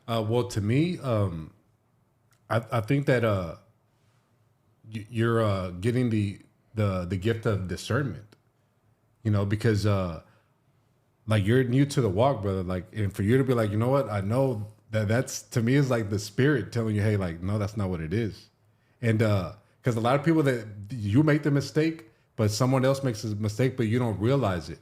Well, to me, I think that you're getting the gift of discernment. Because like you're new to the walk, brother. Like, and for you to be like, you know what, I know that's to me is like the spirit telling you, hey, like, no, that's not what it is. And because a lot of people that you make the mistake, but someone else makes a mistake, but you don't realize it,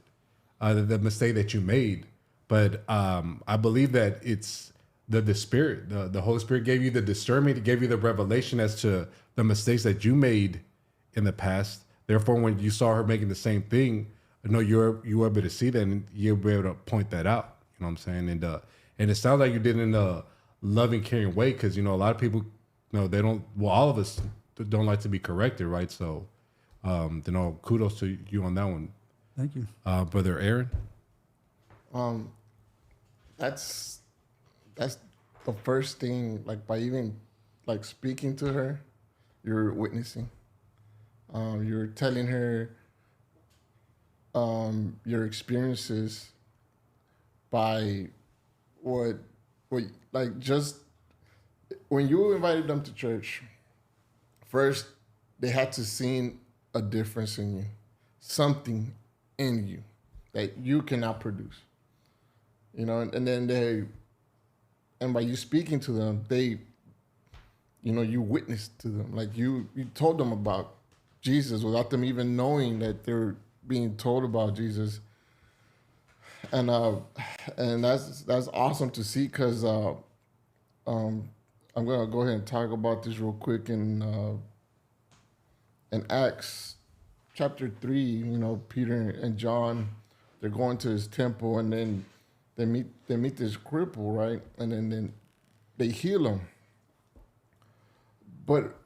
the mistake that you made. But I believe that it's the spirit, the Holy Spirit gave you the discernment, it gave you the revelation as to the mistakes that you made in the past. Therefore, when you saw her making the same thing, no, you were able to see that and you were able to point that out. You know what I'm saying? And it sounds like you did it in a loving, caring way because a lot of people, they don't. Well, all of us don't like to be corrected, right? So, kudos to you on that one. Thank you, Brother Aaron. Um, that's that's the first thing. Like by even like speaking to her, you're witnessing. You're telling her your experiences by what like just when you invited them to church. First, they had to see a difference in you, something in you that you cannot produce. And then and by you speaking to them, you witnessed to them, like you told them about Jesus without them even knowing that they're being told about Jesus, and that's awesome to see because I'm gonna go ahead and talk about this real quick in Acts chapter 3. Peter and John, they're going to his temple, and then they meet this cripple, right? And then they heal him. But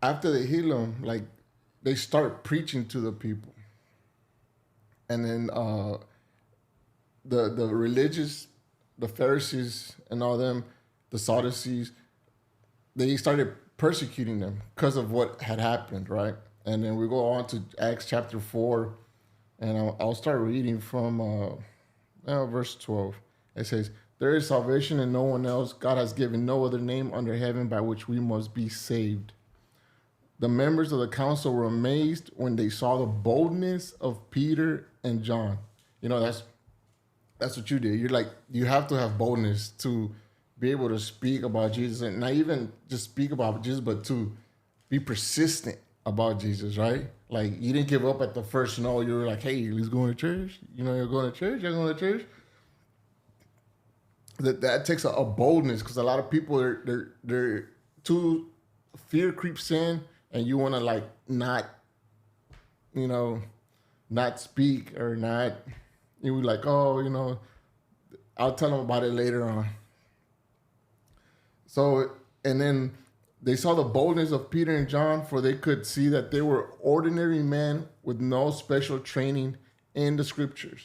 after they heal him, like they start preaching to the people, and then the religious, the Pharisees and all them, the Sadducees, they started persecuting them because of what had happened, right? And then we go on to Acts chapter 4, and I'll start reading from verse 12. It says, "There is salvation in no one else. God has given no other name under heaven by which we must be saved." The members of the council were amazed when they saw the boldness of Peter and John. That's what you did. You're like, you have to have boldness to be able to speak about Jesus, and not even just speak about Jesus, but to be persistent about Jesus, right? Like you didn't give up at the first no. You were like, hey, let's go to church. You're going to church. You're going to church. That takes a boldness because a lot of people they're too fear creeps in, and you want to like not speak or not. You were like, oh, I'll tell them about it later on. So, and then they saw the boldness of Peter and John, for they could see that they were ordinary men with no special training in the scriptures.